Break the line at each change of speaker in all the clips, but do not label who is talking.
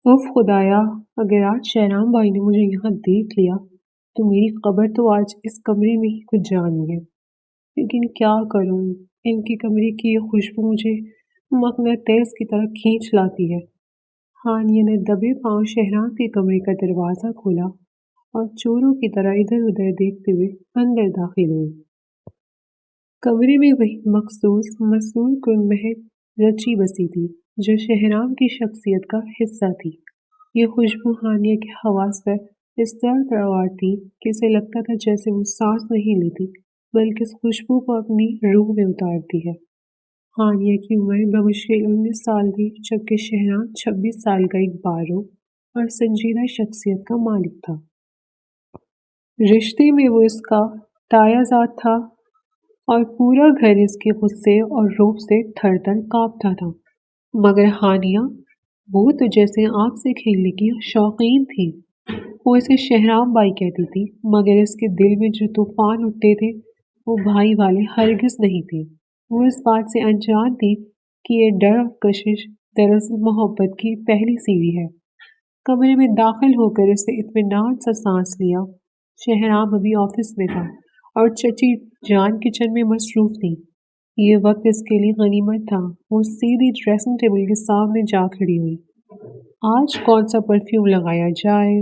If خدایا، اگر آج شہرام بھائی نے مجھے یہاں دیکھ لیا تو میری قبر تو آج اس کمرے میں ہی کچھ جانی ہے۔ لیکن کیا کروں، ان کے کمرے کی یہ خوشبو مجھے مقناطیس کی طرح کھینچ لاتی ہے۔ ہانیہ نے دبے پاؤں شہرام کے کمرے کا دروازہ کھولا اور چوروں کی طرح ادھر ادھر دیکھتے ہوئے اندر داخل ہوئی۔ کمرے میں وہی مخصوص مسحور کن مہک رچی بسی تھی جو شہرام کی شخصیت کا حصہ تھی۔ یہ خوشبو ہانیہ کے حواس پر اس طرح تروار تھی کہ اسے لگتا تھا جیسے وہ سانس نہیں لیتی بلکہ اس خوشبو کو اپنی روح میں اتارتی ہے۔ ہانیہ کی عمر بمشکل 19 سال تھی جبکہ شہرام 26 سال کا ایک باروک اور سنجیدہ شخصیت کا مالک تھا۔ رشتے میں وہ اس کا تایا ذات تھا اور پورا گھر اس کے غصے اور رعب سے تھر تھر کانپتا تھا۔ مگر ہانیہ، وہ تو جیسے آنکھ سے کھیلنے کی شوقین تھی۔ وہ اسے شہرام بھائی کہتی تھی مگر اس کے دل میں جو طوفان اٹھتے تھے وہ بھائی والے ہرگز نہیں تھے۔ وہ اس بات سے انجان تھی کہ یہ ڈر اور کشش دراصل محبت کی پہلی سیڑھی ہے۔ کمرے میں داخل ہو کر اس نے اطمینان سے سانس لیا۔ شہرام ابھی آفس میں تھا اور چچی جان کچن میں مصروف تھی۔ یہ وقت اس کے لیے غنیمت تھا۔ وہ سیدھی ڈریسنگ ٹیبل کے سامنے جا کھڑی ہوئی۔ آج کون سا پرفیوم لگایا جائے؟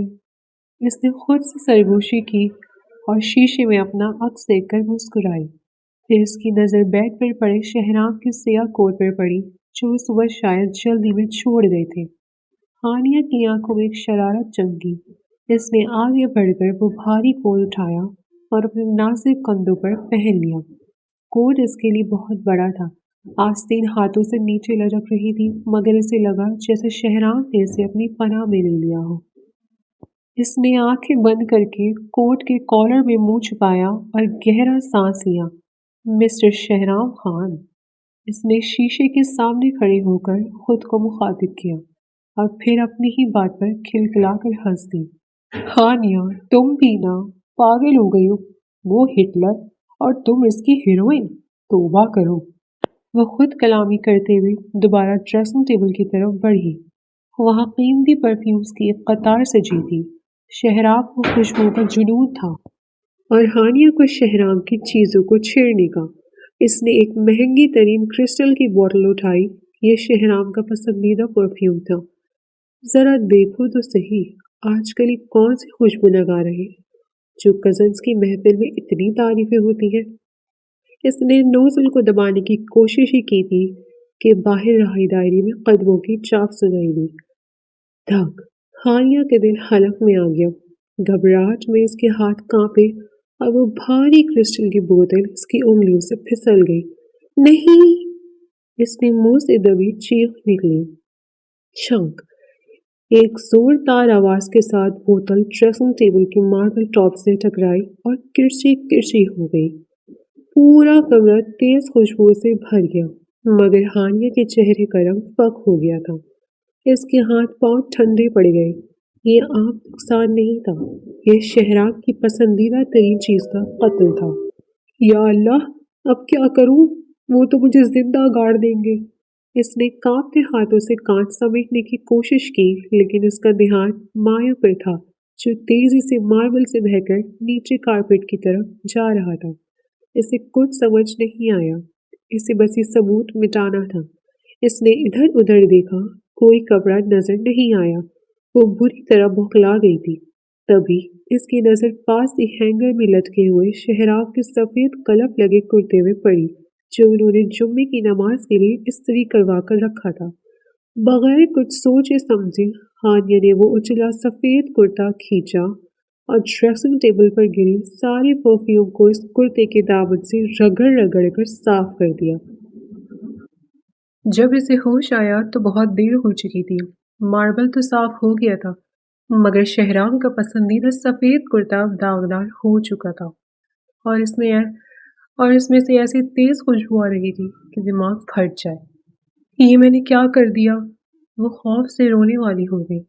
اس نے خود سے سرگوشی کی اور شیشے میں اپنا عکس دیکھ کر مسکرائی۔ پھر اس کی نظر بیڈ پر پڑے شہرام کے سیاہ کوٹ پر پڑی جو وہ صبح شاید جلدی میں چھوڑ گئے تھے۔ ہانیہ کی آنکھوں میں ایک شرارت چمکی۔ اس نے آگے بڑھ کر وہ بھاری کوٹ اٹھایا اور اپنے نازک کندھوں پر پہن لیا۔ کوٹ اس کے لیے بہت بڑا تھا، آستین ہاتھوں سے نیچے لٹک رہی تھی مگر اسے لگا جیسے شہرام نے اسے اپنی پناہ میں لے لیا ہو۔ اس نے آنکھیں بند کر کے کوٹ کے کالر میں منہ چھپایا اور گہرا سانس لیا۔ مسٹر شہرام خان، اس نے شیشے کے سامنے کھڑے ہو کر خود کو مخاطب کیا اور پھر اپنی ہی بات پر کھلکھلا کر ہنس دی۔ ہانیہ، تم بھی نا پاگل ہو گئی ہو، وہ ہٹلر اور تم اس کی ہیروئن، توبہ کرو۔ وہ خود کلامی کرتے ہوئے دوبارہ ڈریسنگ ٹیبل کی طرف بڑھی۔ وہاں قیمتی پرفیومز کی ایک قطار سجی تھی۔ شہرام کو خوشبو کا جنون تھا اور ہانیہ کو شہرام کی چیزوں کو چھیڑنے کا۔ اس نے ایک مہنگی ترین کرسٹل کی بوتل اٹھائی۔ یہ شہرام کا پسندیدہ پرفیوم تھا۔ ذرا دیکھو تو صحیح، آج کل یہ کون سی خوشبو لگا رہے جو کزنز کی محفل میں اتنی تعریفیں ہوتی ہیں۔ اس نے نوزل کو دبانے کی کوشش ہی کی تھی کہ باہر راہی دائرے میں قدموں کی چاپ سنائی دی۔ دھک! ہانیہ کے دل حلق میں آ گیا۔ گھبراہٹ میں اس کے ہاتھ کانپے اور وہ بھاری کرسٹل کی بوتل اس کی انگلیوں سے پھسل گئی۔ نہیں! اس نے منہ سے دبی چیخ نکلی۔ چھنک! ایک زوردار آواز کے ساتھ بوتل ڈریسنگ ٹیبل کے ماربل ٹاپ سے ٹکرائی اور کرچی کرچی ہو گئی۔ پورا کمرہ تیز خوشبو سے بھر گیا مگر ہانیہ کے چہرے کا رنگ فاق ہو گیا تھا۔ اس کے ہاتھ پاؤں ٹھنڈے پڑ گئے۔ یہ عام نقصان نہیں تھا، یہ شہرام کی پسندیدہ ترین چیز کا قتل تھا۔ یا اللہ، اب کیا کروں؟ وہ تو مجھے زندہ گاڑ دیں گے۔ اس نے کانپتے ہاتھوں سے کانچ سمیٹنے کی کوشش کی لیکن اس کا دھیان مایہ پر تھا جو تیزی سے ماربل سے بہہ کر نیچے کارپیٹ کی طرف جا رہا تھا۔ اسے کچھ سمجھ نہیں آیا، اسے بس یہ ثبوت مٹانا تھا۔ اس نے ادھر ادھر دیکھا، کوئی کپڑا نظر نہیں آیا۔ وہ بری طرح بھوکلا گئی تھی۔ تبھی اس کی نظر پاس ہی ہینگر میں لٹکے ہوئے شہرام کے سفید قلف لگے کرتے ہوئے پڑی جو انہوں نے جمعے کی نماز کے لیے استری کروا کر رکھا تھا۔ بغیر کچھ سوچے سمجھے ہانیہ نے وہ اچلا سفید کرتا کھینچا اور ڈریسنگ ٹیبل پر گری سارے پرفیوم کو اس کرتے کے دامن سے رگڑ رگڑ کر صاف کر دیا۔ جب اسے ہوش آیا تو بہت دیر ہو چکی تھی۔ ماربل تو صاف ہو گیا تھا مگر شہرام کا پسندیدہ سفید کرتا داغدار ہو چکا تھا اور اس میں سے ایسی تیز خوشبو آ رہی تھی کہ دماغ پھٹ جائے۔ یہ میں نے کیا کر دیا؟ وہ خوف سے رونے والی ہو گئی۔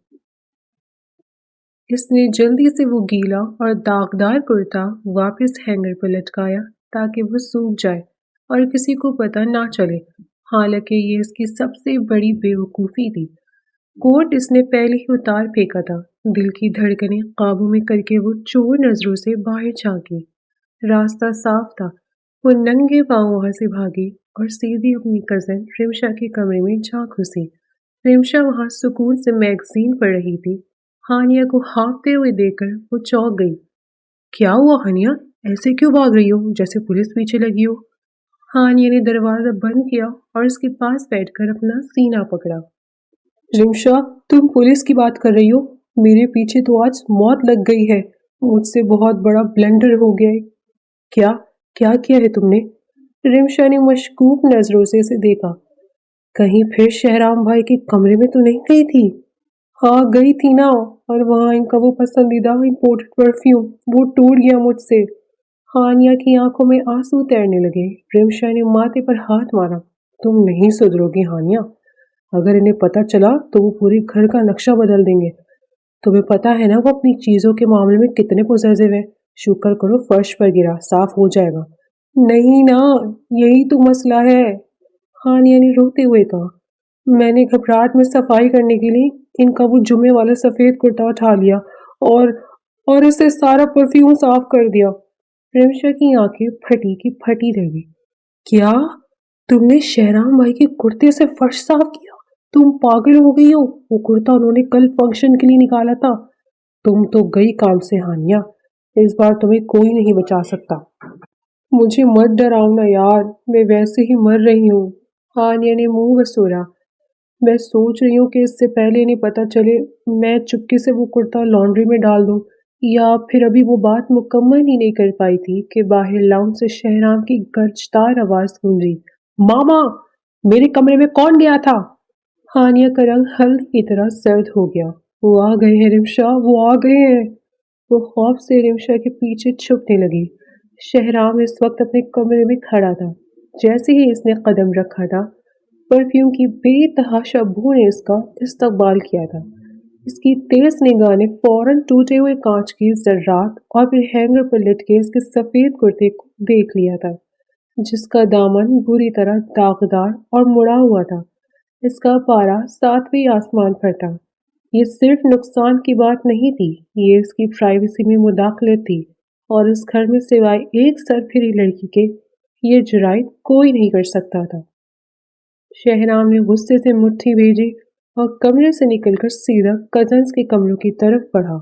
اس نے جلدی سے وہ گیلا اور داغدار کرتا واپس ہینگر پر لٹکایا تاکہ وہ سوکھ جائے اور کسی کو پتہ نہ چلے، حالانکہ یہ اس کی سب سے بڑی بے وقوفی تھی۔ کوٹ اس نے پہلے ہی اتار پھینکا تھا۔ دل کی دھڑکنیں قابو میں کر کے وہ چور نظروں سے باہر جھانکی۔ راستہ صاف تھا۔ وہ ننگے پاؤں وہاں سے بھاگی اور سیدھی اپنی کزن رمشا کے کمرے میں جا گھسی۔ رمشا وہاں سکون سے میگزین پڑھ رہی تھی۔ ہانیہ کو ہانپتے ہوئے دیکھ کر وہ چونک گئی۔ کیا ہوا ہانیہ؟ ایسے کیوں بھاگ رہی ہو جیسے پولیس پیچھے لگی ہو؟ ہانیہ نے دروازہ بند کیا اور اس کے پاس بیٹھ کر اپنا سینہ پکڑا۔ رمشا، تم پولیس کی بات کر رہی ہو؟ میرے پیچھے تو آج موت لگ گئی ہے۔ مجھ سے بہت بڑا بلنڈر ہو گیا ہے۔ کیا کیا ہے تم نے؟ رمشا نے مشکوک نظروں سے اسے دیکھا۔ کہیں پھر شہرام بھائی کے کمرے میں تو نہیں گئی تھی؟ ہاں گئی تھی نا، اور وہاں ان کا وہ پسندیدہ امپورٹڈ پرفیوم وہ ٹوٹ گیا مجھ سے۔ ہانیہ کی آنکھوں میں آنسو تیرنے لگے۔ رمشا نے ماتھے پر ہاتھ مارا۔ تم نہیں سدھرو گی ہانیہ۔ اگر انہیں پتہ چلا تو وہ پورے گھر کا نقشہ بدل دیں گے۔ تمہیں پتہ ہے نا وہ اپنی چیزوں کے معاملے میں کتنے پوزیسو ہیں۔ شکر کرو فرش پر گرا، صاف ہو جائے گا۔ نہیں نا، یہی تو مسئلہ ہے، ہانیہ نے روتے ہوئے کہا۔ میں نے گھبراہٹ میں صفائی کرنے کے لیے ان کا وہ جمعے والا سفید کرتا اٹھا لیا اور اس سے سارا پرفیوم صاف کر دیا۔ رمشا کی آنکھیں پھٹی کی پھٹی رہ گئی۔ کیا تم نے شہرام بھائی کے کرتے سے فرش صاف کیا؟ تم پاگل ہو گئی ہو؟ وہ کرتا انہوں نے کل فنکشن کے لیے نکالا تھا۔ تم تو گئی کام سے ہانیہ، اس بار تمہیں کوئی نہیں بچا سکتا۔ مجھے مت ڈراؤ نا یار، میں ویسے ہی مر رہی ہوں۔ ہانیہ نے منہ بسورا۔ میں سوچ رہی ہوں کہ اس سے پہلے انہیں پتہ چلے میں چپکے سے وہ کرتا لانڈری میں ڈال دوں، یا پھر ابھی وہ بات مکمل ہی نہیں کر پائی تھی کہ باہر لاؤنج سے شہرام کی گرجدار آواز گونجی۔ ماما، میرے کمرے میں کون گیا تھا؟ ہانیہ کا رنگ ہلدی کی طرح زرد ہو گیا۔ وہ آ گئے ہیں رمشا، وہ آ گئے ہیں۔ وہ خوف سے رمشا کے پیچھے چھپنے لگی۔ شہرام اس وقت اپنے کمرے میں کھڑا تھا۔ جیسے ہی اس نے قدم رکھا تھا، پرفیوم کی بے تحاشا بو نے اس کا استقبال کیا تھا۔ اس کی تیز نگاہ نے فوراً ٹوٹے ہوئے کانچ کی ذرات اور پھر ہینگر پر لٹکے اس کے سفید کرتے کو دیکھ لیا تھا، جس کا دامن بری طرح داغدار اور مڑا ہوا تھا۔ اس کا پارا ساتویں آسمان پر تھا۔ یہ صرف نقصان کی بات نہیں تھی، یہ اس کی پرائیویسی میں مداخلت تھی، اور اس گھر میں سوائے ایک سرپھری لڑکی کے یہ جرائم کوئی نہیں کر سکتا تھا۔ شہرام نے غصے سے مٹھی بھیجی اور کمرے سے نکل کر سیدھا کزنز کے کمروں کی طرف بڑھا۔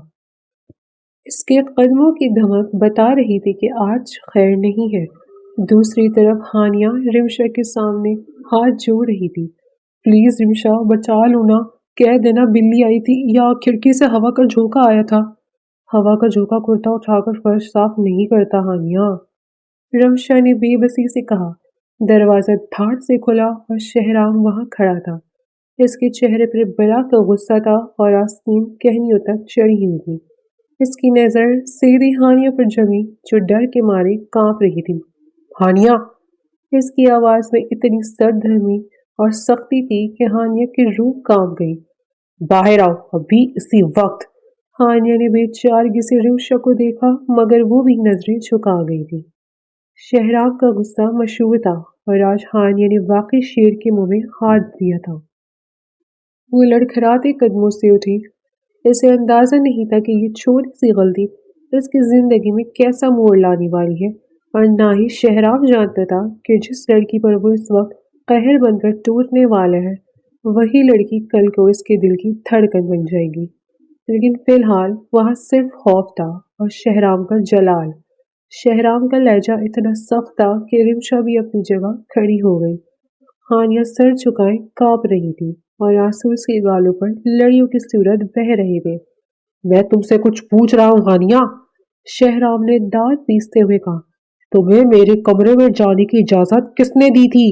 اس کے قدموں کی دھمک بتا رہی تھی کہ آج خیر نہیں ہے۔ دوسری طرف ہانیہ رمشا کے سامنے ہاتھ جوڑ رہی تھی۔ پلیز رمشا، بچا لو نا، کہہ دینا بلی آئی تھی یا کھڑکی سے ہوا کا جھونکا آیا تھا۔ ہوا کا جھونکا کرتا اٹھا کر فرش صاف نہیں کرتا ہانیہ، رمشا نے بے بسی سے کہا۔ دروازہ دھاڑ سے کھلا اور شہرام وہاں کھڑا تھا۔ اس کے چہرے پر بلا کا غصہ تھا اور آستین کہنیوں تک چڑھی ہوئی تھی۔ اس کی نظر سیدھی ہانیہ پر جمی جو ڈر کے مارے کانپ رہی تھی۔ ہانیہ! اس کی آواز میں اتنی سرد گرمی اور سختی تھی کہ ہانیہ کی روح کانپ گئی۔ باہر آؤ ابھی اسی وقت! ہانیہ نے بے چارگی سے رمشا کو دیکھا مگر وہ بھی نظریں جھکا گئی تھی۔ شہرام کا غصہ مشہور تھا اور آج ہانیہ نے واقعی شیر کے منہ میں ہاتھ دیا تھا۔ وہ لڑکھڑاتے قدموں سے اٹھی۔ اسے اندازہ نہیں تھا کہ یہ چھوٹی سی غلطی اس کی زندگی میں کیسا موڑ لانے والی ہے، اور نہ ہی شہرام جانتا تھا کہ جس لڑکی پر وہ اس وقت قہر بن کر ٹوٹنے والا ہے وہی لڑکی کل کو اس کے دل کی دھڑکن بن جائے گی۔ لیکن فی الحال وہاں صرف خوف تھا اور شہرام کا جلال۔ شہرام کا لہجہ اتنا سخت تھا کہ رمشا بھی اپنی جگہ کھڑی ہو گئی۔ ہانیہ سر جھکائے کانپ رہی تھی اور آنسو اس کے گالوں پر لڑیوں کی صورت بہہ رہے تھے۔ میں تم سے کچھ پوچھ رہا ہوں ہانیہ، شہرام نے دانت پیستے ہوئے کہا۔ تمہیں میرے کمرے میں جانے کی اجازت کس نے دی تھی؟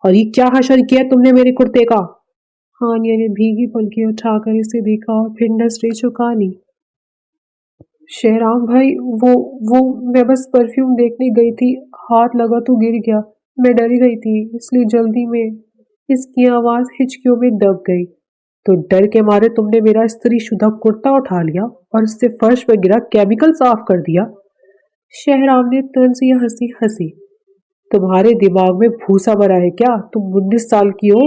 اور یہ کیا حشر کیا تم نے میرے کرتے کا؟ ہانیہ نے بھیگی پلکیں اٹھا کر اسے دیکھا اور پھر نظریں جھکا لی۔ شہرام بھائی، وہ میں بس پرفیوم دیکھنے گئی تھی، ہاتھ لگا تو گر گیا، میں ڈر گئی تھی اس لیے جلدی میں۔ اس کی آواز ہچکیوں میں دب گئی۔ تو ڈر کے مارے تم نے میرا استری شدہ کرتا اٹھا لیا اور اس سے فرش پر گرا کیمیکل صاف کر دیا؟ شہرام نے طنزیہ ہنسی ہنسی۔ تمہارے دماغ میں بھوسا بھرا ہے کیا؟ تم 19 سال کی ہو؟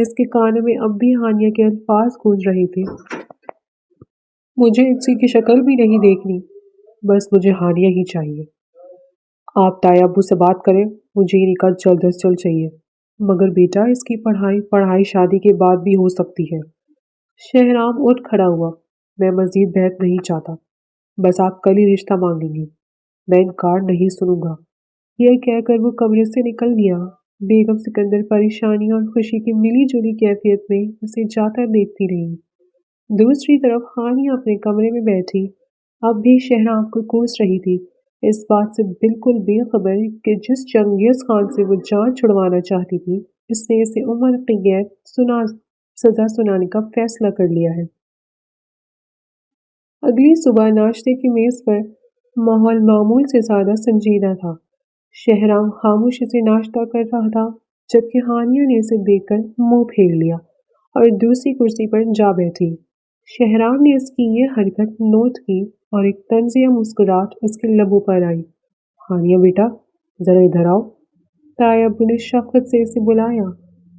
اس کے کانوں میں اب بھی ہانیہ کے الفاظ گونج رہے تھے۔ مجھے اسی کی شکل بھی نہیں دیکھنی، بس مجھے ہانیہ ہی چاہیے۔ آپ تایا ابو سے بات کریں، مجھے یہ نکاح جلد از جلد چاہیے۔ مگر بیٹا اس کی پڑھائی شادی کے بعد بھی ہو سکتی ہے۔ شہرام اٹھ کھڑا ہوا۔ میں مزید بحث نہیں چاہتا، بس آپ کل ہی رشتہ مانگیں گی، میں انکار نہیں سنوں گا۔ یہ کہہ کر وہ کمرے سے نکل گیا۔ بیگم سکندر پریشانی اور خوشی کی ملی جلی کیفیت میں اسے جاتا دیکھتی رہی۔ دوسری طرف ہانیہ اپنے کمرے میں بیٹھی اب بھی شہرام کو کوس رہی تھی، اس بات سے بالکل بے خبر کہ جس چنگیز خان سے وہ جان چھڑوانا چاہتی تھی اس نے اسے عمر قید سزا سنانے کا فیصلہ کر لیا ہے۔ اگلی صبح ناشتے کی میز پر ماحول معمول سے زیادہ سنجیدہ تھا۔ شہرام خاموشی سے ناشتہ کر رہا تھا جبکہ ہانیہ نے اسے دیکھ کر منہ پھیر لیا اور دوسری کرسی پر جا بیٹھی۔ شہرام نے اس کی یہ حرکت نوٹ کی اور ایک طنزیہ مسکراہٹ اس کے لبوں پر آئی۔ ہانیہ بیٹا ذرا ادھر آؤ۔ تایا ابو نے شفقت سے اسے بلایا۔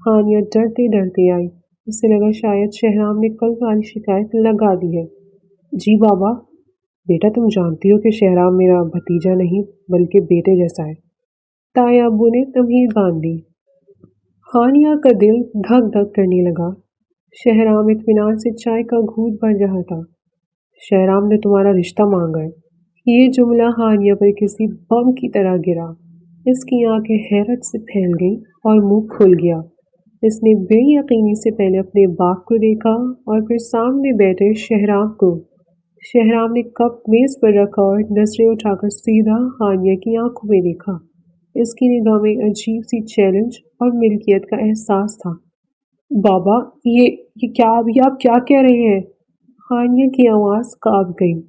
ہانیہ ڈرتے ڈرتے آئی۔ اسے لگا شاید شہرام نے کل والی شکایت لگا دی ہے۔ جی بابا۔ بیٹا تم جانتی ہو کہ شہرام میرا بھتیجا نہیں بلکہ بیٹے جیسا ہے۔ تایا ابو نے تمہید باندھ دی۔ ہانیہ کا دل دھک دھک کرنے لگا۔ شہرام اطمینان سے چائے کا گھونٹ بھر رہا تھا۔ شہرام نے تمہارا رشتہ مانگا ہے۔ یہ جملہ ہانیہ پر کسی بم کی طرح گرا۔ اس کی آنکھیں حیرت سے پھیل گئیں اور منہ کھل گیا۔ اس نے بے یقینی سے پہلے اپنے باپ کو دیکھا اور پھر سامنے بیٹھے شہرام کو۔ شہرام نے کپ میز پر رکھا اور نظریں اٹھا کر سیدھا ہانیہ کی آنکھوں میں دیکھا۔ اس کی نگاہ میں عجیب سی چیلنج اور ملکیت کا احساس تھا۔ بابا یہ آپ کیا کہہ رہے ہیں؟ ہانیہ کی آواز کانپ گئی۔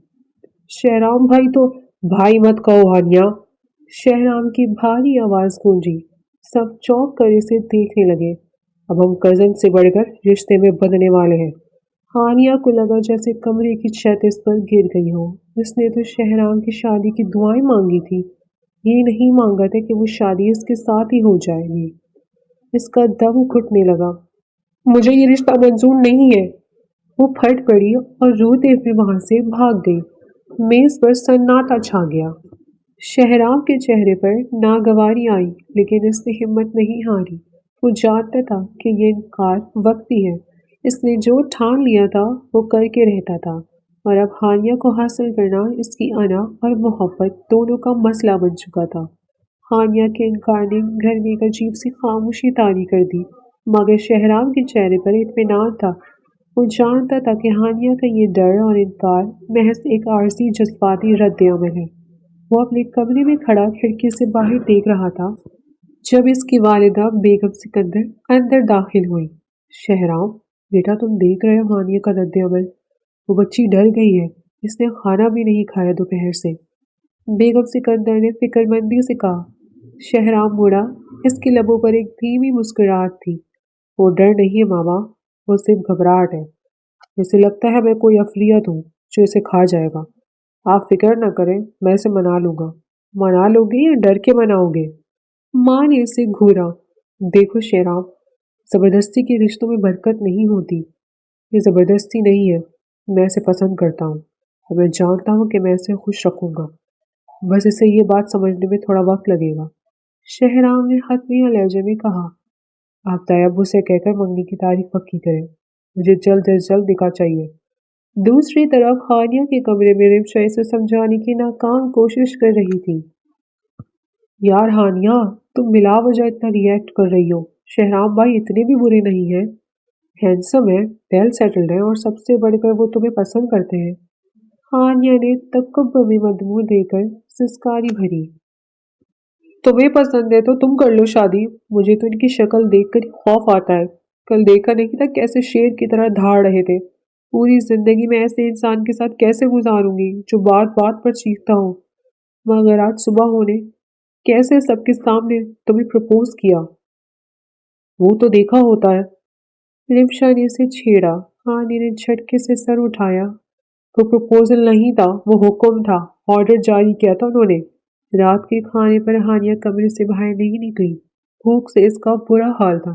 شہرام بھائی تو بھائی مت کہو ہانیہ۔ شہرام کی بھاری آواز گونجی۔ سب چونک کر اسے دیکھنے لگے۔ اب ہم کزن سے بڑھ کر رشتے میں بندھنے والے ہیں۔ ہانیہ کو لگا جیسے کمرے کی چھت اس پر گر گئی ہو۔ اس نے تو شہرام کی شادی کی دعائیں مانگی تھی، یہ نہیں مانگا تھا کہ وہ شادی اس کے ساتھ ہی ہو جائے گی۔ اس کا دم گھٹنے لگا۔ مجھے یہ رشتہ منظور نہیں ہے۔ وہ پھٹ پڑی اور روتے ہوئے وہاں سے بھاگ گئی۔ میز پر سناٹا چھا گیا۔ شہرام کے چہرے پر ناگواری آئی لیکن اس نے ہمت نہیں ہاری۔ وہ جانتا تھا کہ یہ انکار وقتی ہے۔ اس نے جو ٹھان لیا تھا وہ کر کے رہتا تھا اور اب ہانیہ کو حاصل کرنا اس کی انا اور محبت دونوں کا مسئلہ بن چکا تھا۔ ہانیہ کے انکار نے گھر میں ایک عجیب سی خاموشی طاری کر دی، مگر شہرام کے چہرے پر اطمینان تھا۔ وہ جانتا تھا کہ ہانیہ کا یہ ڈر اور انکار محض ایک عارضی جذباتی رد عمل ہے۔ وہ اپنے کمرے میں کھڑا کھڑکی سے باہر دیکھ رہا تھا جب اس کی والدہ بیگم سکندر اندر داخل ہوئی۔ شہرام بیٹا تم دیکھ رہے ہو ہانیہ کا رد عمل، وہ بچی ڈر گئی ہے، اس نے کھانا بھی نہیں کھایا دوپہر سے۔ بیگم سکندر نے فکر مندی سے کہا۔ شہرام مڑا، اس کے لبوں پر ایک دھیمی مسکراہٹ تھی۔ وہ ڈر نہیں ہے ماما، وہ صرف گھبراہٹ ہے۔ اسے لگتا ہے میں کوئی عفریت ہوں جو اسے کھا جائے گا۔ آپ فکر نہ کریں، میں اسے منا لوں گا۔ منا لو گے یا ڈر کے مناؤ گے؟ ماں نے اسے گھورا۔ دیکھو شہرام، زبردستی کے رشتوں میں برکت نہیں ہوتی۔ یہ زبردستی نہیں ہے، میں اسے پسند کرتا ہوں اور میں جانتا ہوں کہ میں اسے خوش رکھوں گا، بس اسے یہ بات سمجھنے میں تھوڑا وقت لگے گا۔ شہرام نے حتمیہ لہجے میں کہا۔ آپ تایا ابو سے کہہ کر منگنی کی تاریخ پکی کریں، مجھے جلد از جلد نکاح چاہیے۔ دوسری طرف ہانیہ کے کمرے میں رمشا اسے سمجھانے کی ناکام کوشش کر رہی تھی۔ یار ہانیہ تم بلا وجہ اتنا ری ایکٹ کر رہی ہو، شہرام بھائی اتنے بھی برے نہیں ہیں، ہینڈسم ہے، ویل سیٹلڈ ہے اور سب سے بڑھ کر وہ تمہیں پسند کرتے ہیں۔ ہانیہ نے تکبر میں مدمو دے کر سسکاری بھری۔ تمہیں پسند ہے تو تم کر لو شادی، مجھے تو ان کی شکل دیکھ کر خوف آتا ہے۔ کل دیکھا نہیں تھا کیسے شیر کی طرح دھاڑ رہے تھے۔ پوری زندگی میں ایسے انسان کے ساتھ کیسے گزاروں گی جو بات بات پر چیختا ہو، مگر آج صبح ہونے کیسے سب کے سامنے تمہیں پرپوز کیا، وہ تو دیکھا ہوتا ہے۔ رمشا نے اسے چھیڑا۔ ہانی نے جھٹکے سے سر اٹھایا۔ وہ پرپوزل نہیں تھا، وہ حکم تھا، آرڈر جاری کیا تھا انہوں نے۔ رات کے کھانے پر ہانیہ کمرے سے باہر نہیں نکلی، بھوک سے اس کا برا حال تھا۔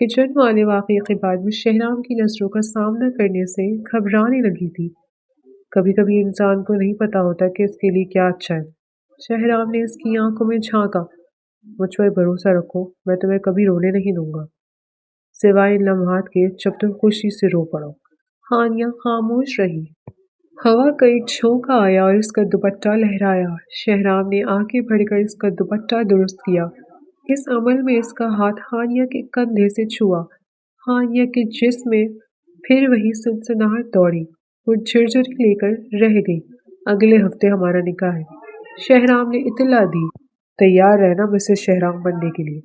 کچن والے واقعے کے بعد وہ شہرام کی نظروں کا سامنا کرنے سے گھبرانے لگی تھی۔ کبھی کبھی انسان کو نہیں پتا ہوتا کہ اس کے لیے کیا اچھا ہے۔ شہرام نے اس کی آنکھوں میں جھانکا۔ مجھ پر بھروسہ رکھو، میں تمہیں کبھی رونے نہیں دوں گا، سوائے ان لمحات کے جب تم خوشی سے رو پڑو۔ ہانیہ خاموش رہی۔ ہوا کا ایک جھونکا آیا اور اس کا دوپٹہ لہرایا۔ شہرام نے آگے بڑھ کر اس کا دوپٹہ درست کیا۔ اس عمل میں اس کا ہاتھ ہانیہ کے کندھے سے چھوا۔ ہانیہ کے جسم میں پھر وہی سنسناہٹ دوڑی۔ وہ جھرجھری لے کر رہ گئی۔ اگلے ہفتے ہمارا نکاح ہے، شہرام نے اطلاع دی۔ تیار رہنا مسز شہرام بننے کے لیے۔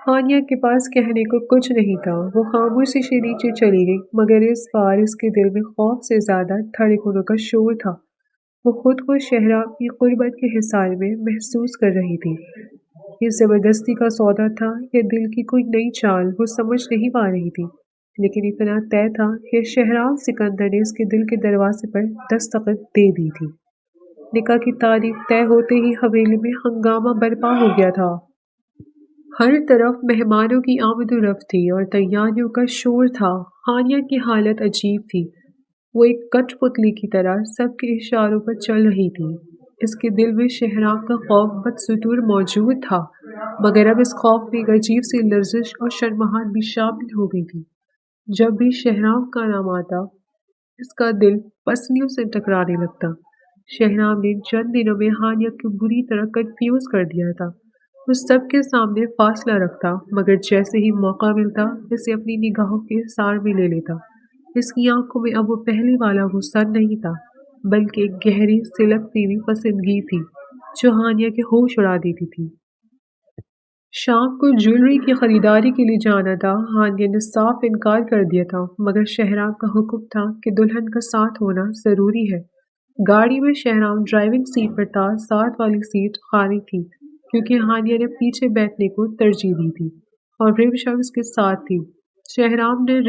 ہانیہ کے پاس کہنے کو کچھ نہیں تھا۔ وہ خاموشی سے نیچے چلی گئی، مگر اس بار اس کے دل میں خوف سے زیادہ دھڑکنوں کا شور تھا۔ وہ خود کو شہرام کی قربت کے حصار میں محسوس کر رہی تھی۔ یہ زبردستی کا سودا تھا یا دل کی کوئی نئی چال، وہ سمجھ نہیں پا رہی تھی، لیکن اتنا طے تھا کہ شہرام سکندر نے اس کے دل کے دروازے پر دستخط دے دی تھی۔ نکاح کی تاریخ طے ہوتے ہی حویلی میں ہنگامہ برپا ہو گیا تھا۔ ہر طرف مہمانوں کی آمد و رفت تھی اور تیاریوں کا شور تھا۔ ہانیہ کی حالت عجیب تھی۔ وہ ایک کٹ پتلی کی طرح سب کے اشاروں پر چل رہی تھی۔ اس کے دل میں شہرام کا خوف بدستور موجود تھا، مگر اب اس خوف میں ایک عجیب سی لرزش اور شرماہٹ بھی شامل ہو گئی تھی۔ جب بھی شہرام کا نام آتا، اس کا دل پسلیوں سے ٹکرانے لگتا۔ شہرام نے چند دنوں میں ہانیہ کو بری طرح کنفیوز کر دیا تھا۔ وہ سب کے سامنے فاصلہ رکھتا، مگر جیسے ہی موقع ملتا اسے اپنی نگاہوں کے حصار میں لے لیتا۔ اس کی آنکھوں میں اب وہ پہلے والا غصہ نہیں تھا، بلکہ ایک گہری سلگتی ہوئی پسندگی تھی جو ہانیہ کے ہوش اڑا دیتی تھی۔ شام کو جیولری کی خریداری کے لیے جانا تھا۔ ہانیہ نے صاف انکار کر دیا تھا، مگر شہرام کا حکم تھا کہ دلہن کا ساتھ ہونا ضروری ہے۔ گاڑی میں شہرام ڈرائیونگ سیٹ پر تھا، ساتھ والی سیٹ خالی تھی کیونکہ ہانیہ نے پیچھے بیٹھنے کو ترجیح دی تھی اور ریوشا اس کے ساتھ تھی۔ شہرام نے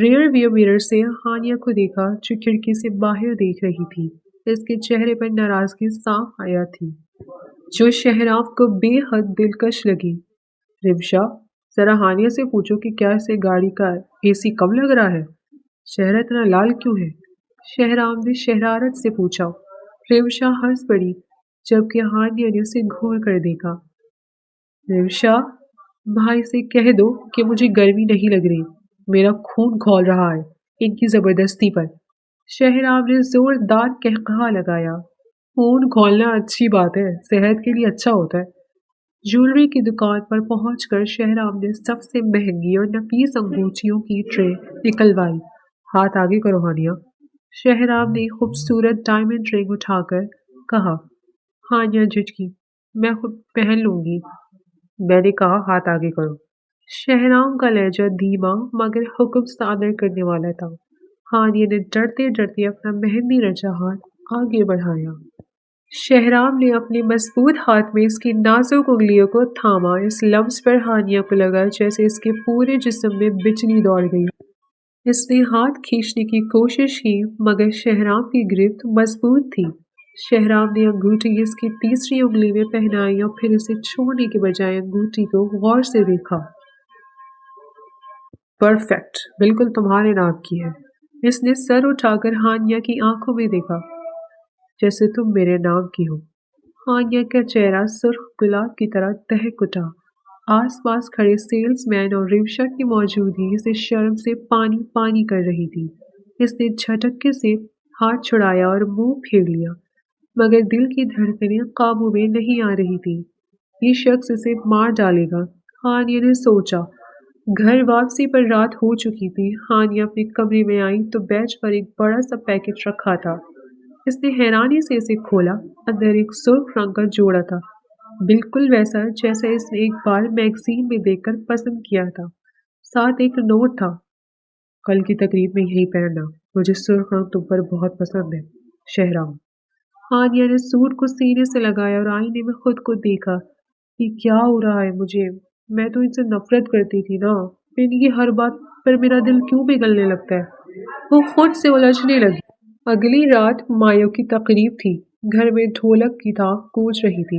ریئر ویو مرر سے ہانیہ کو دیکھا جو کھڑکی سے باہر دیکھ رہی تھی۔ اس کے چہرے پر ناراضگی صاف آیا تھی جو شہرام کو بے حد دلکش لگی۔ ریوشا، ذرا ہانیہ سے پوچھو کہ کیا اسے گاڑی کا اے سی کم لگ رہا ہے؟ چہرہ اتنا لال کیوں ہے؟ شہرام نے شرارت سے پوچھا۔ ریوشا ہنس پڑی جبکہ ہانیہ نے اسے گھور کر دیکھا۔ ریوشا، بھائی سے کہہ دو کہ مجھے گرمی نہیں لگ رہی، میرا خون کھول رہا ہے ان کی زبردستی پر۔ شہرام نے زوردار قہقہا لگایا۔ خون کھولنا اچھی بات ہے، صحت کے لیے اچھا ہوتا ہے۔ جیولری کی دکان پر پہنچ کر شہرام نے سب سے مہنگی اور نفیس انگوٹھیوں کی ٹرے نکلوائی۔ ہاتھ آگے کرو ہانیہ، شہرام نے خوبصورت ڈائمنڈ رنگ اٹھا کر کہا۔ ہانیہ جھٹکی۔ میں خود پہن لوں گی، میں نے کہا ہاتھ آگے کرو۔ شہرام کا لہجہ دھیما مگر حکم صادر کرنے والا تھا۔ ہانیہ نے ڈرتے ڈرتے اپنا مہندی رچا ہاتھ آگے بڑھایا۔ شہرام نے اپنے مضبوط ہاتھ میں اس کی نازک انگلیوں کو تھاما۔ اس لمس پر ہانیہ کو لگا جیسے اس کے پورے جسم میں بجلی دوڑ گئی۔ اس نے ہاتھ کھینچنے کی کوشش کی مگر شہرام کی گرفت مضبوط تھی۔ شہرام نے انگوٹھی اس کی تیسری انگلی میں پہنائی اور پھر اسے چھوڑنے کے بجائے انگوٹھی کو غور سے دیکھا۔ پرفیکٹ، بالکل تمہارے ناپ کی ہے۔ اس نے سر اٹھا کر ہانیہ کی آنکھوں میں دیکھا۔ جیسے تم میرے نام کی ہو۔ ہانیہ کا چہرہ سرخ گلاب کی طرح دہک اٹھا۔ آس پاس کھڑے سیلز مین اور ریوشا کی موجودگی اسے شرم سے پانی پانی کر رہی تھی۔ اس نے جھٹکے سے ہاتھ چھڑایا اور منہ پھیر لیا، مگر دل کی دھڑکنیں قابو میں نہیں آ رہی تھی۔ یہ شخص اسے مار ڈالے گا، ہانیہ نے سوچا۔ گھر واپسی پر رات ہو چکی تھی۔ ہانیہ اپنے کمرے میں آئی تو بیچ پر ایک بڑا سا پیکٹ رکھا تھا۔ اس نے حیرانی سے اسے کھولا۔ اندر ایک سرخ رنگ کا جوڑا تھا، بالکل ویسا جیسا اس نے ایک بار میگزین میں دیکھ کر پسند کیا تھا۔ ساتھ ایک نوٹ تھا، کل کی تقریب میں یہی پہننا، مجھے سرخ رنگ تم پر بہت پسند ہے، شہرام۔ ہانیہ نے سوٹ کو سینے سے لگایا اور آئینے میں خود کو دیکھا۔ یہ کیا ہو رہا ہے مجھے؟ میں تو ان سے نفرت کرتی تھی نا، ان کی ہر بات پر میرا دل کیوں پگھلنے لگتا ہے؟ وہ خود سے الجھنے لگی۔ اگلی رات مایو کی تقریب تھی۔ گھر میں ڈھولک کی دھام گونج رہی تھی۔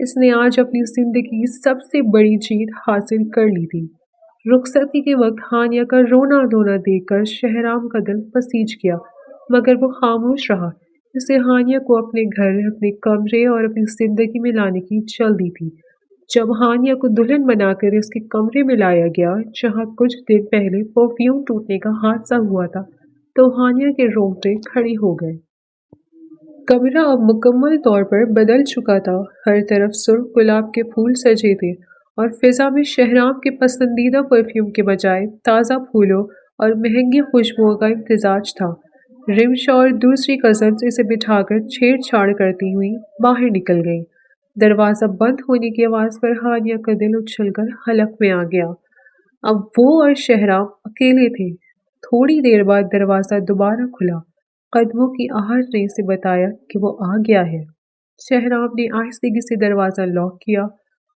اس نے آج اپنی زندگی کی سب سے بڑی جیت حاصل کر لی تھی۔ رخصتی کے وقت ہانیہ کا رونا دھونا دیکھ کر شہرام کا دل پسیج گیا، مگر وہ خاموش رہا۔ اسے ہانیہ کو اپنے گھر، اپنے کمرے اور اپنی زندگی میں لانے کی جلدی تھی۔ جب ہانیہ کو دلہن بنا کر اس کے کمرے میں لایا گیا، جہاں کچھ دن پہلے پرفیوم ٹوٹنے کا حادثہ ہوا تھا، تو ہانیہ کے رونگٹے کھڑے ہو گئے۔ کمرہ اب مکمل طور پر بدل چکا تھا۔ ہر طرف سرخ گلاب کے پھول سجے تھے اور فضا میں شہرام کے پسندیدہ پرفیوم کے بجائے تازہ پھولوں اور مہنگی خوشبوؤں کا امتزاج تھا۔ رمشا اور دوسری کزنز اسے بٹھا کر چھیڑ چھاڑ کرتی ہوئی باہر نکل گئی۔ دروازہ بند ہونے کی آواز پر ہانیہ کا دل اچھل کر حلق میں آ گیا۔ اب وہ اور شہرام اکیلے تھے۔ تھوڑی دیر بعد دروازہ دوبارہ کھلا۔ قدموں کی آہٹ نے اسے بتایا کہ وہ آ گیا ہے۔ شہرام نے آہستگی سے دروازہ لاک کیا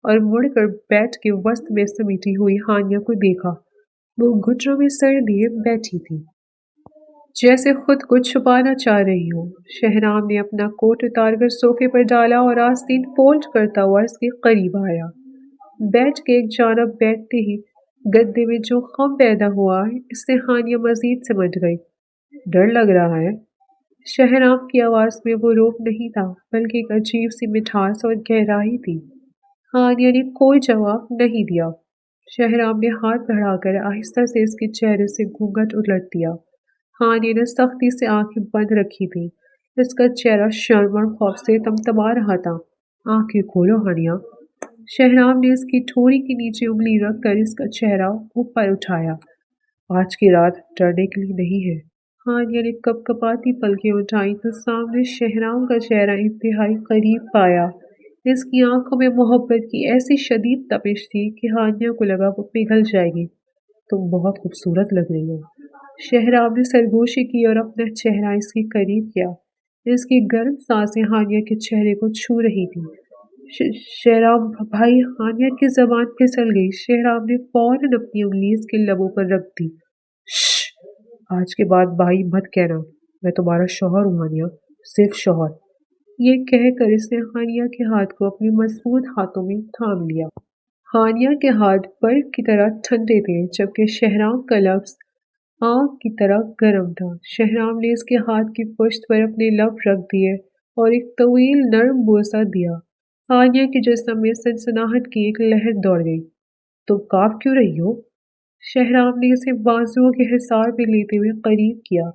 اور مڑ کر بیڈ کے وسط میں سمیٹی ہوئی ہانیہ کو دیکھا۔ وہ گھٹنوں میں سر دیے بیٹھی تھی، جیسے خود کو چھپانا چاہ رہی ہو۔ شہرام نے اپنا کوٹ اتار کر صوفے پر ڈالا اور آستین فولڈ کرتا ہوا اس کے قریب آیا۔ بیڈ کے ایک جانب بیٹھتے ہی گدے میں جو خم پیدا ہوا، اس سے ہانیہ مزید سمجھ گئی۔ ڈر لگ رہا ہے؟ شہرام کی آواز میں وہ روب نہیں تھا، بلکہ ایک عجیب سی مٹھاس اور گہرائی تھی۔ ہانیہ نے کوئی جواب نہیں دیا۔ شہرام نے ہاتھ بڑھا کر آہستہ سے اس کے چہرے سے گھونگھٹ الٹ دیا۔ ہانیہ نے سختی سے آنکھیں بند رکھی تھی۔ اس کا چہرہ شرم اور خوف سے تمتما رہا تھا۔ آنکھیں کھولو ہانیہ۔ شہرام نے اس کی ٹھوڑی کے نیچے انگلی رکھ کر اس کا چہرہ اوپر اٹھایا۔ آج کی رات ڈرنے کے لیے نہیں ہے۔ ہانیہ نے کپ کپاتی پلکیں اٹھائیں تو سامنے شہرام کا چہرہ انتہائی قریب پایا۔ اس کی آنکھوں میں محبت کی ایسی شدید تپش تھی کہ ہانیہ کو لگا وہ پگھل جائے گی۔ تم بہت خوبصورت لگ رہی ہو۔ شہرام نے سرگوشی کی اور اپنا چہرہ اس کے قریب کیا۔ اس کی گرم سانسیں ہانیہ کے چہرے کو چھو رہی تھی۔ شہرام بھائی، ہانیہ کی زبان پھسل گئی۔ شہرام نے فوراً اپنی انگلی اس کے لبوں پر رکھ دی۔ شش! آج کے بعد بھائی مت کہنا۔ میں تمہارا شوہر ہوں ہانیہ، صرف شوہر۔ یہ کہہ کر اس نے ہانیہ کے ہاتھ کو اپنے مضبوط ہاتھوں میں تھام لیا۔ ہانیہ کے ہاتھ برف کی طرح ٹھنڈے تھے، جبکہ شہرام کا لفظ آگ کی طرح گرم تھا۔ شہرام نے اس کے ہاتھ کی پشت پر اپنے لب رکھ دیے اور ایک طویل نرم بوسہ دیا۔ ہانیہ کے جسم میں سنسناہٹ کی ایک لہر دوڑ گئی۔ تم کانپ کیوں رہی ہو؟ شہرام نے اسے بازوؤں کے حصار میں لیتے ہوئے قریب کیا۔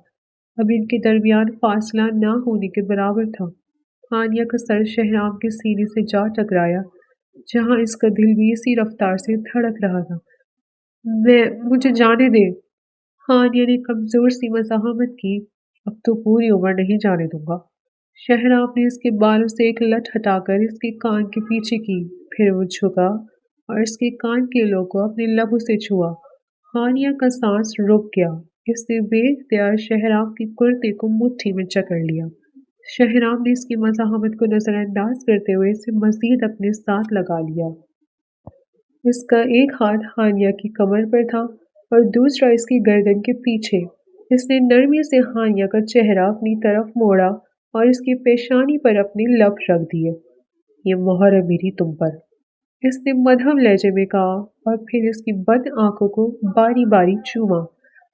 اب ان کے درمیان فاصلہ نہ ہونے کے برابر تھا۔ ہانیہ کا سر شہرام کے سینے سے جا ٹکرایا، جہاں اس کا دل بھی اسی رفتار سے دھڑک رہا تھا۔ مجھے جانے دے۔ ہانیہ نے کمزور سی مزاحمت کی۔ اب تو پوری عمر نہیں جانے دوں گا۔ شہرام نے اس کے بالوں سے ایک لٹ ہٹا کر اس کے کان کے پیچھے کی، پھر وہ جھکا اور اس کے کان کے لوگ کو اپنے لبوں سے چھوا۔ ہانیہ کا سانس رک گیا۔ اس نے بے اختیار شہرام کی کرتے کو مٹھی میں جکڑ لیا۔ شہرام نے اس کی مزاحمت کو نظر انداز کرتے ہوئے اسے مزید اپنے ساتھ لگا لیا۔ اس کا ایک ہاتھ ہانیہ کی کمر پر تھا اور دوسرا اس کی گردن کے پیچھے۔ اس نے نرمی سے ہانیہ کا چہرہ اپنی طرف موڑا اور اس کی پیشانی پر اپنے لب رکھ دیے۔ یہ مہر ہے میری تم پر، اس نے مدھم لہجے میں کہا اور پھر اس کی بند آنکھوں کو باری باری چوما۔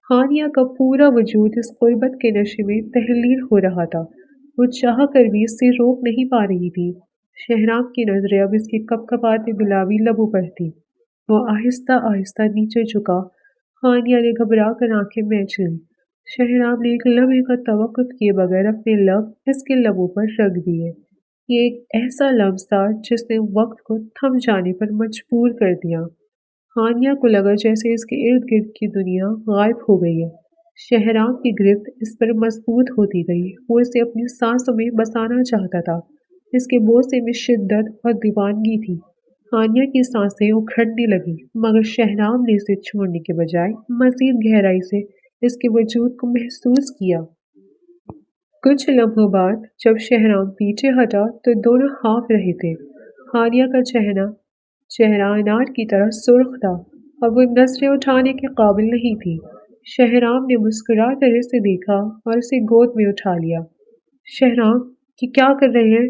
ہانیہ کا پورا وجود اس قربت کے نشے میں تحلیل ہو رہا تھا۔ وہ چاہ کر بھی اس سے روک نہیں پا رہی تھی۔ شہرام کی نظریں اب اس کے کپ کپاتے گلابی لبوں پر تھی۔ وہ آہستہ آہستہ نیچے جھکا۔ ہانیہ نے گھبرا کر آنکھیں میچ لیں۔ شہرام نے ایک لمحے کا توقف کیے بغیر اپنے لب اس کے لبوں پر رکھ دیے۔ یہ ایک ایسا لمس تھا جس نے وقت کو تھم جانے پر مجبور کر دیا۔ ہانیہ کو لگا جیسے اس کے ارد گرد کی دنیا غائب ہو گئی ہے۔ شہرام کی گرفت اس پر مضبوط ہوتی گئی۔ وہ اسے اپنی سانسوں میں بسانا چاہتا تھا۔ اس کے بوسے میں شدت اور دیوانگی تھی۔ ہانیہ کی سانسیں اکھڑنے لگیں، مگر شہرام نے اسے چھوڑنے کے بجائے مزید گہرائی سے اس کے وجود کو محسوس کیا۔ کچھ لمحوں بعد جب شہرام پیچھے ہٹا تو دونوں ہانپ رہے تھے۔ ہانیہ کا چہرہ انار کی طرح سرخ تھا اور وہ نظریں اٹھانے کے قابل نہیں تھی۔ شہرام نے مسکرا کر اسے دیکھا اور اسے گود میں اٹھا لیا۔ شہرام، یہ کیا کر رہے ہیں؟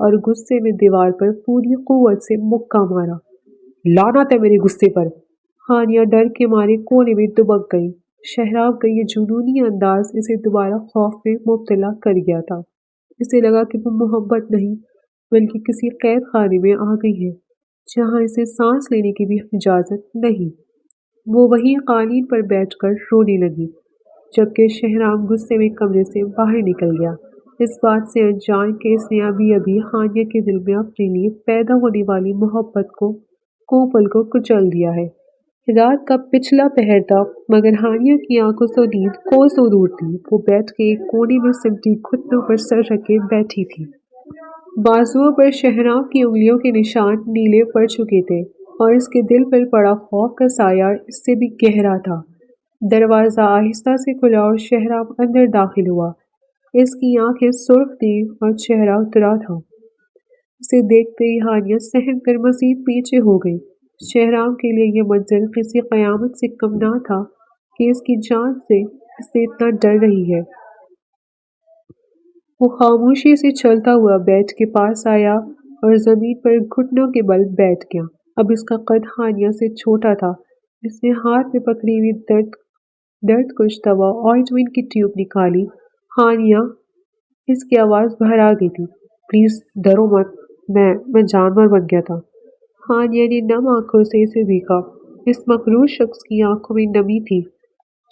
اور غصے میں دیوار پر پوری قوت سے مکہ مارا۔ لعنت ہے میرے غصے پر! ہانیہ ڈر کے مارے کونے میں دبک گئی۔ شہراب کا یہ جنونی انداز اسے دوبارہ خوف میں مبتلا کر گیا تھا۔ اسے لگا کہ وہ محبت نہیں بلکہ کسی قید خانے میں آ گئی ہے جہاں اسے سانس لینے کی بھی اجازت نہیں۔ وہ وہیں قالین پر بیٹھ کر رونے لگی جبکہ شہرام غصے میں کمرے سے باہر نکل گیا، اس بات سے انجان کہ اس نے ابھی ابھی ہانیہ کے دل میں اپنے لیے پیدا ہونے والی محبت کو پل کو کچل دیا ہے۔ رات کا پچھلا پہر تھا مگر ہانیہ کی آنکھوں سے نیند کوسوں دور تھی۔ وہ بیٹھ کے ایک کونے میں سمٹی گھٹنوں پر سر رکھے بیٹھی تھی۔ بازوؤں پر شہرام کی انگلیوں کے نشان نیلے پڑ چکے تھے اور اس کے دل پر پڑا خوف کا سایہ اس سے بھی گہرا تھا۔ دروازہ آہستہ سے کھلا اور شہرام اندر داخل ہوا۔ اس کی آنکھیں سرخ تھیں اور چہرہ اترا تھا۔ اسے دیکھتے ہی ہانیہ سہم کر مزید پیچھے ہو گئی۔ شہرام کے لیے یہ منظر کسی قیامت سے کم نہ تھا کہ اس کی جان سے اسے اتنا ڈر رہی ہے۔ وہ خاموشی سے چلتا ہوا بیڈ کے پاس آیا اور زمین پر گھٹنوں کے بل بیٹھ گیا۔ اب اس کا قد ہانیہ سے چھوٹا تھا۔ اس نے ہاتھ میں پکڑی ہوئی درد کش دوا آئنٹمنٹ کی ٹیوب نکالی۔ ہانیہ! اس کی آواز بھرا گئی تھی۔ پلیز ڈرو مت، میں جانور بن گیا تھا۔ ہانیہ نے نم آنکھوں سے اسے دیکھا۔ اس مقروض شخص کی آنکھوں میں نمی تھی۔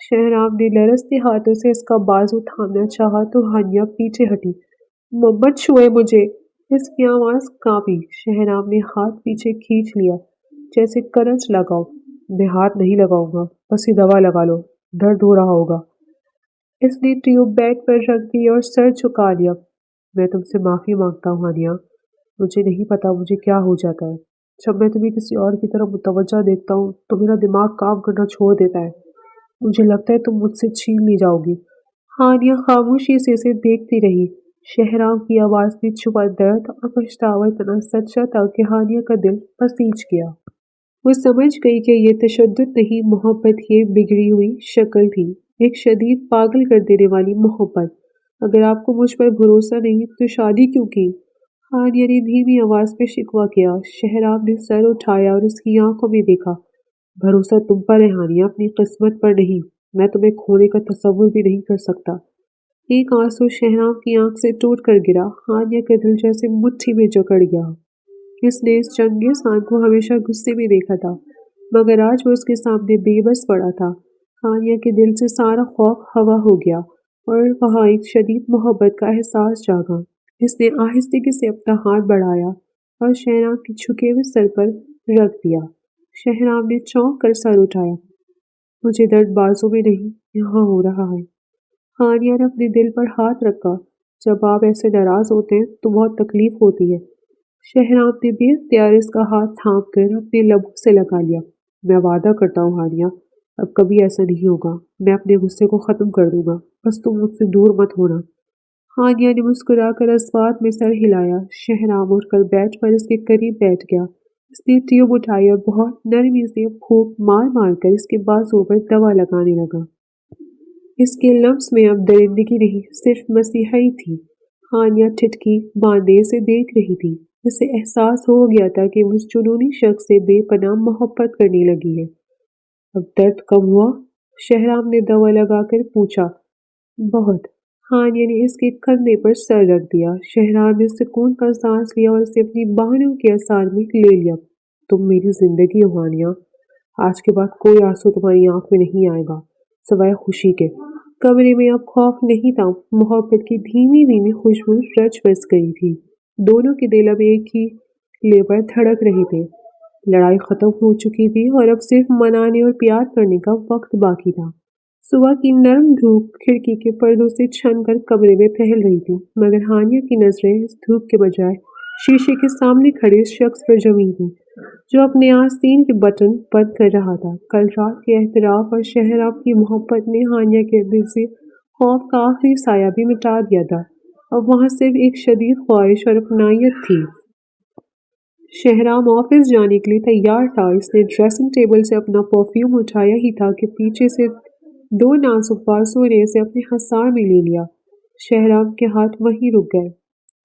شہرام نے لرزتے ہاتھوں سے اس کا بازو تھامنا چاہا تو ہانیہ پیچھے ہٹی۔ مت چھوئے مجھے! اس کی آواز کانپی۔ شہرام نے ہاتھ پیچھے کھینچ لیا جیسے کرنچ لگاؤ۔ میں ہاتھ نہیں لگاؤں گا، بس یہ دوا لگا لو، درد ہو رہا ہوگا۔ اس نے ٹیوب بیڈ پر رکھ دی اور سر جھکا لیا۔ میں تم سے معافی مانگتا ہوں ہانیہ، مجھے نہیں پتا مجھے کیا ہو جاتا ہے۔ جب میں تمہیں کسی اور کی طرف متوجہ دیکھتا ہوں تو میرا دماغ کام کرنا چھوڑ دیتا ہے۔ مجھے لگتا ہے تم مجھ سے چھین لی جاؤ گی۔ ہانیہ خاموشی سے اسے دیکھتی رہی۔ شہرام کی آواز میں چھپا درد اور پچھتاوا اتنا سچا تھا کہ ہانیہ کا دل پسیج گیا۔ وہ سمجھ گئی کہ یہ تشدد نہیں، محبت کی ایک بگڑی ہوئی شکل تھی، ایک شدید پاگل کر دینے والی محبت۔ اگر آپ کو مجھ پر بھروسہ نہیں تو شادی کیوں کی؟ ہانیہ نے دھیمی آواز میں شکوہ کیا۔ شہرام نے سر اٹھایا اور اس کی آنکھوں میں دیکھا۔ بھروسہ تم پر ہے ہانیہ، اپنی قسمت پر نہیں۔ میں تمہیں کھونے کا تصور بھی نہیں کر سکتا۔ ایک آنسو شہرام کی آنکھ سے ٹوٹ کر گرا۔ ہانیہ کا دل جیسے مٹھی میں جکڑ گیا۔ اس نے اس چنگیز کو ہمیشہ غصے میں دیکھا تھا مگر آج وہ اس کے سامنے بے بس پڑا تھا۔ ہانیہ کے دل سے سارا خوف ہوا ہو گیا اور وہاں ایک شدید محبت کا احساس جاگا۔ اس نے آہستگی سے اپنا ہاتھ بڑھایا اور شہرام کے جھکے ہوئے سر پر رکھ دیا۔ شہرام نے چونک کر سر اٹھایا۔ مجھے درد بازو میں نہیں، یہاں ہو رہا ہے۔ ہانیہ نے اپنے دل پر ہاتھ رکھا۔ جب آپ ایسے ناراض ہوتے ہیں تو بہت تکلیف ہوتی ہے۔ شہرام نے بے اختیار اس کا ہاتھ تھام کر اپنے لبوں سے لگا لیا۔ میں وعدہ کرتا ہوں ہانیہ، اب کبھی ایسا نہیں ہوگا۔ میں اپنے غصے کو ختم کر دوں گا، بس تم مجھ سے دور مت ہونا۔ ہانیہ نے مسکرا کر اس بات میں سر ہلایا۔ شہرام اٹھ کر بیٹھ پر اس کے قریب بیٹھ گیا۔ اس نے ٹیوب اٹھائی اور بہت نرمی سے پھونک مار مار کر اس کے بازو پر دوا لگانے لگا۔ اس کے لمس میں اب درندگی نہیں، صرف مسیحائی تھی۔ ہانیہ ٹھٹکی باندھے اسے دیکھ رہی تھی۔ اسے احساس ہو گیا تھا کہ وہ اس جنونی شخص سے بے پناہ محبت کرنے لگی ہے۔ اب درد کم ہوا؟ شہرام نے دوا لگا کر پوچھا۔ بہت۔ ہانیہ نے اس کے کندھے پر سر رکھ دیا۔ شہرام نے سکون کا سانس لیا اور اسے اپنی باہنوں کے اثار میں لے لیا۔ تم میری زندگی ہو ہانیہ، آج کے بعد کوئی آنسو تمہاری آنکھ میں نہیں آئے گا سوائے خوشی کے۔ کمرے میں اب خوف نہیں تھا، محبت کی دھیمی دھیمی خوشبو رچ بس گئی تھی۔ دونوں کے دل اب ایک ہی لے پر دھڑک رہے تھے۔ لڑائی ختم ہو چکی تھی اور اب صرف منانے اور پیار کرنے کا وقت باقی تھا۔ صبح کی نرم دھوپ کھڑکی کے پردوں سے چھن کر کمرے میں پھیل رہی تھی مگر ہانیہ کی نظریں اس دھوپ کے بجائے شیشے کے سامنے کھڑے اس شخص پر جمی تھی جو اپنے آستین کے بٹن بند کر رہا تھا۔ کل رات کے اعتراف اور شہرام کی محبت نے ہانیہ کے دل سے خوف کا آخری سایہ بھی مٹا دیا تھا۔ اب وہاں صرف ایک شدید خواہش اور اپنائیت تھی۔ شہرام آفس جانے کے لیے تیار تھا۔ اس نے ڈریسنگ ٹیبل سے اپنا پرفیوم اٹھایا ہی تھا کہ پیچھے سے دو نازک بازوؤں نے اسے اپنے حصار میں لے لیا۔ شہرام کے ہاتھ وہیں رک گئے۔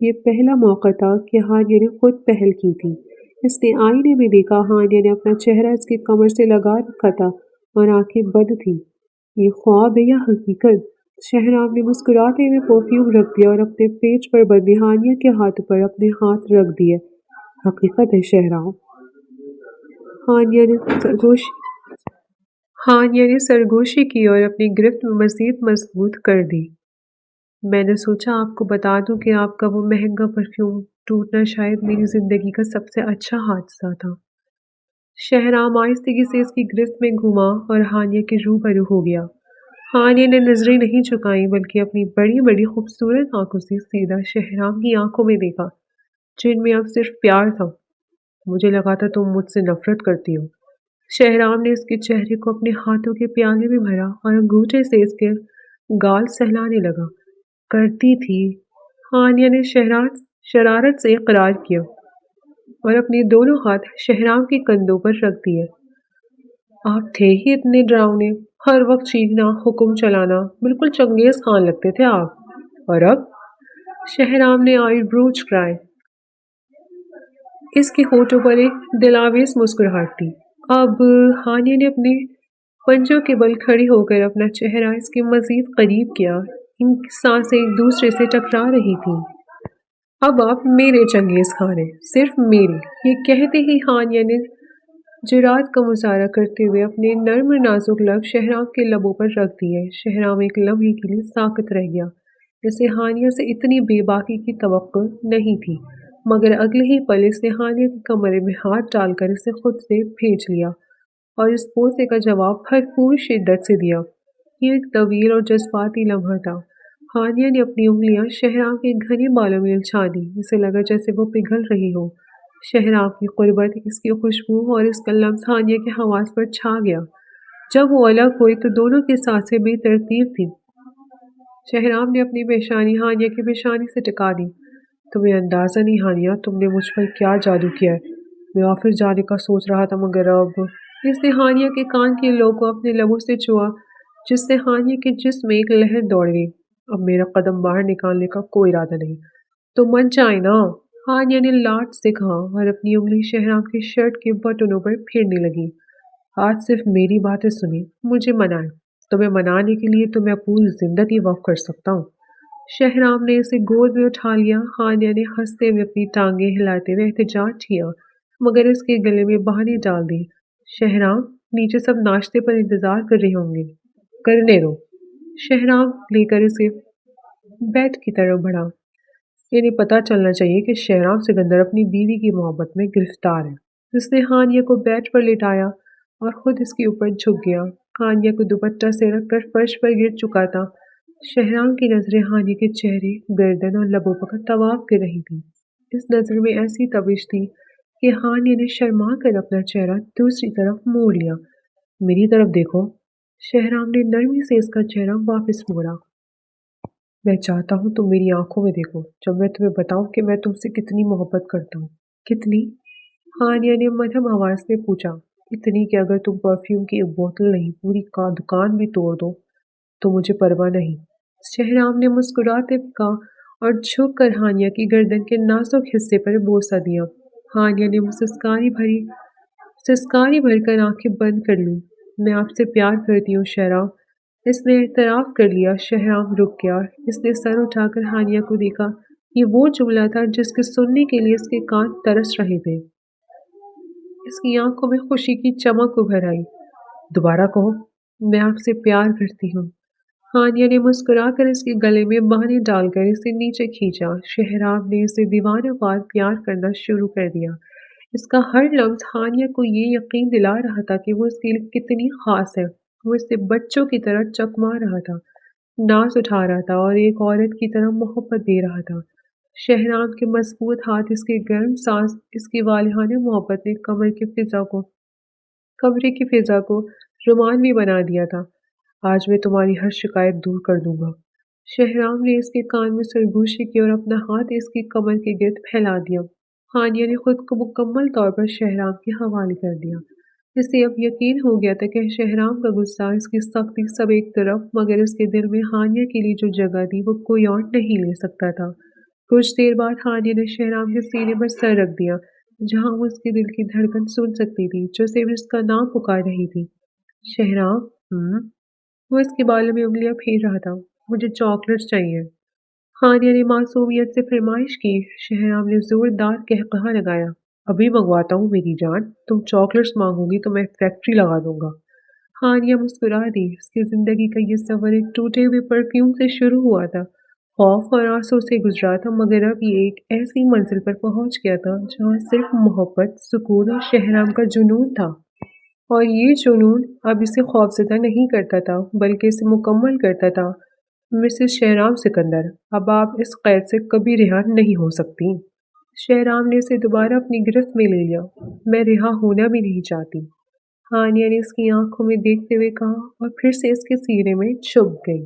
یہ پہلا موقع تھا کہ ہانیہ نے خود پہل کی تھی۔ اس نے آئینے میں دیکھا ہانیہ نے اپنا چہرہ اس کی کمر سے لگا رکھا تھا اور آنکھیں بند تھیں۔ یہ خواب ہے یا حقیقت؟ شہرام نے مسکراتے ہوئے پرفیوم رکھ دیا اور اپنے پیچ پر بندی ہانیہ کے ہاتھ پر اپنے ہاتھ رکھ دیے۔ حقیقت ہے شہرام، ہانیہ نے سرگوش ہانیہ نے سرگوشی کی اور اپنی گرفت میں مزید مضبوط کر دی۔ میں نے سوچا آپ کو بتا دوں کہ آپ کا وہ مہنگا پرفیوم ٹوٹنا شاید میری زندگی کا سب سے اچھا حادثہ تھا۔ شہرام آہستگی سے اس کی گرفت میں گھما اور ہانیہ کے روبرو ہو گیا۔ ہانیہ نے نظریں نہیں چکائیں بلکہ اپنی بڑی بڑی خوبصورت آنکھوں سے سیدھا شہرام کی آنکھوں میں دیکھا، جن میں اب صرف پیار تھا۔ مجھے لگا تھا تم مجھ سے نفرت کرتی ہو۔ شہرام نے اس کے چہرے کو اپنے ہاتھوں کے پیالے میں بھرا اور انگوٹھے سے اس کے گال سہلانے لگا۔ کرتی تھی، ہانیہ نے شرارت سے اقرار کیا اور اپنے دونوں ہاتھ شہرام کے کندھوں پر رکھ دیے۔ آپ تھے ہی اتنے ڈراؤنے، ہر وقت چیخنا، حکم چلانا، بالکل چنگیز خان لگتے تھے آپ۔ اور اب؟ شہرام نے آئی برو چکرائے۔ اس کے ہونٹوں پر ایک دلاویز مسکراہٹ تھی۔ اب ہانیہ نے اپنے پنجوں کے بل کھڑی ہو کر اپنا چہرہ اس کے مزید قریب کیا۔ ان کی سانسیں ایک دوسرے سے ٹکرا رہی تھیں۔ اب آپ میرے چنگیز خان ہیں، صرف میرے۔ یہ کہتے ہی ہانیہ نے جرات کا مظاہرہ کرتے ہوئے اپنے نرم نازک لب شہرام کے لبوں پر رکھ دیے۔ شہرام ایک لمحے کے لیے ساکت رہ گیا۔ اسے ہانیہ سے اتنی بے باکی کی توقع نہیں تھی، مگر اگلے ہی پل اس نے ہانیہ کے کمرے میں ہاتھ ڈال کر اسے خود سے بھیج لیا اور اس بوسے کا جواب بھرپور شدت سے دیا۔ یہ ایک طویل اور جذباتی لمحہ تھا۔ ہانیہ نے اپنی انگلیاں شہرام کے گھنے بالوں میں الجھا دی۔ اسے لگا جیسے وہ پگھل رہی ہو۔ شہرام کی قربت، اس کی خوشبو اور اس کا لمس ہانیہ کے حواس پر چھا گیا۔ جب وہ الگ ہوئی تو دونوں کی سانسیں بے ترتیب تھیں۔ شہرام نے اپنی پیشانی ہانیہ کی پیشانی سے ٹکا دی۔ تمہیں اندازہ نہیں ہانیہ، تم نے مجھ پر کیا جادو کیا ہے۔ میں آفس جانے کا سوچ رہا تھا مگر اب… اس نے ہانیہ کے کان کے لوب کو اپنے لبوں سے چھوا، جس سے ہانیہ کے جسم میں ایک لہر دوڑ گئی۔ اب میرا قدم باہر نکالنے کا کوئی ارادہ نہیں۔ تو من چاہے نا، ہانیہ نے لاٹ سے کہا اور اپنی انگلی شہرام کی شرٹ کے بٹنوں پر پھیرنے لگی۔ آج صرف میری باتیں سنیں، مجھے منائیں۔ تمہیں منانے کے لیے تو میں پوری زندگی وقف کر سکتا ہوں۔ شہرام نے اسے گود میں اٹھا لیا۔ ہانیہ نے ہنستے ہوئے اپنی ٹانگیں ہلاتے ہوئے احتجاج کیا، مگر اس کے گلے میں بہانے ڈال دی۔ شہرام، نیچے سب ناشتے پر انتظار کر رہے ہوں گے، کرنے دو۔ شہرام لے کر اسے بیڈ کی طرف بڑھا۔ انہیں پتہ چلنا چاہیے کہ شہرام سکندر اپنی بیوی کی محبت میں گرفتار ہے۔ اس نے ہانیہ کو بیڈ پر لٹایا اور خود اس کے اوپر جھک گیا۔ ہانیہ کو دوپٹہ سے رکھ کر فرش پر گر چکا تھا۔ شہرام کی نظریں ہانیہ کے چہرے، گردن اور لبوں پر طواف کر رہی تھیں۔ اس نظر میں ایسی تپش تھی کہ ہانیہ نے شرما کر اپنا چہرہ دوسری طرف موڑ لیا۔ میری طرف دیکھو۔ شہرام نے نرمی سے اس کا چہرہ واپس موڑا۔ میں چاہتا ہوں تم میری آنکھوں میں دیکھو، جب میں تمہیں بتاؤں کہ میں تم سے کتنی محبت کرتا ہوں۔ کتنی؟ ہانیہ نے مدھم آواز میں پوچھا۔ اتنی کہ اگر تم پرفیوم کی ایک بوتل نہیں، پوری دکان بھی توڑ دو تو مجھے پرواہ نہیں۔ شہرام نے مسکراتے ہوئے کہا اور جھک کر ہانیہ کی گردن کے نازک حصے پر بوسہ دیا۔ ہانیہ نے سسکاری بھر کر آنکھیں بند کر لیں۔ میں آپ سے پیار کرتی ہوں شہرام، اس نے اعتراف کر لیا۔ شہرام رک گیا۔ اس نے سر اٹھا کر ہانیہ کو دیکھا۔ یہ وہ جملہ تھا جس کے سننے کے لیے اس کے کان ترس رہے تھے۔ اس کی آنکھوں میں خوشی کی چمک ابھر آئی۔ دوبارہ کہو، میں آپ سے پیار کرتی ہوں۔ ہانیہ نے مسکرا کر اس کے گلے میں بہانے ڈال کر اسے نیچے کھینچا۔ شہرام نے اسے دیوانہ وار پیار کرنا شروع کر دیا۔ اس کا ہر لفظ ہانیہ کو یہ یقین دلا رہا تھا کہ وہ اس کے لیے کتنی خاص ہے۔ وہ اسے بچوں کی طرح چکما رہا تھا، ناز اٹھا رہا تھا اور ایک عورت کی طرح محبت دے رہا تھا۔ شہرام کے مضبوط ہاتھ، اس کے گرم سانس، اس کی والہانہ محبت نے کمرے کی فضا کو رومانوی بنا دیا تھا۔ آج میں تمہاری ہر شکایت دور کر دوں گا۔ شہرام نے اس کے کان میں سرگوشی کی اور اپنا ہاتھ اس کی کمر کے گرد پھیلا دیا۔ ہانیہ نے خود کو مکمل طور پر شہرام کے حوالے کر دیا۔ اسے اب یقین ہو گیا تھا کہ شہرام کا غصہ، اس کی سختی سب ایک طرف، مگر اس کے دل میں ہانیہ کے لیے جو جگہ تھی وہ کوئی اور نہیں لے سکتا تھا۔ کچھ دیر بعد ہانیہ نے شہرام کے سینے پر سر رکھ دیا، جہاں وہ اس کے دل کی دھڑکن سن سکتی تھی جو صرف اس کا نام پکار رہی تھی۔ شہرام، وہ اس کے بالوں میں انگلیاں پھیر رہا تھا۔ مجھے چاکلیٹس چاہیے۔ ہانیہ نے معصومیت سے فرمائش کی۔ شہرام نے زوردار قہقہہ لگایا۔ ابھی منگواتا ہوں میری جان، تم چاکلیٹس مانگو گی تو میں فیکٹری لگا دوں گا۔ ہانیہ مسکرا دی۔ اس کی زندگی کا یہ سفر ایک ٹوٹے ہوئے پرفیوم سے شروع ہوا تھا، خوف اور آنسوں سے گزرا تھا، مگر اب یہ ایک ایسی منزل پر پہنچ گیا تھا جہاں صرف محبت، سکون اور شہرام کا جنون تھا۔ اور یہ جنون اب اسے خوفزدہ نہیں کرتا تھا بلکہ اسے مکمل کرتا تھا۔ مسز شہرام سکندر، اب آپ اس قید سے کبھی رہا نہیں ہو سکتی۔ شہرام نے اسے دوبارہ اپنی گرفت میں لے لیا۔ میں رہا ہونا بھی نہیں چاہتی، ہانیہ نے اس کی آنکھوں میں دیکھتے ہوئے کہا اور پھر سے اس کے سینے میں چھپ گئی۔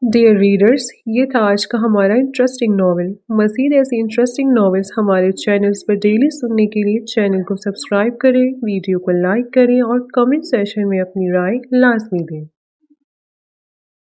ڈیئر ریڈرز، یہ تھا آج کا ہمارا انٹرسٹنگ ناول۔ مزید ایسی انٹرسٹنگ ناولز ہمارے چینلز پر ڈیلی سننے کے لیے چینل کو سبسکرائب کریں، ویڈیو کو لائک کریں اور کمنٹ سیکشن میں اپنی رائے لازمی دیں۔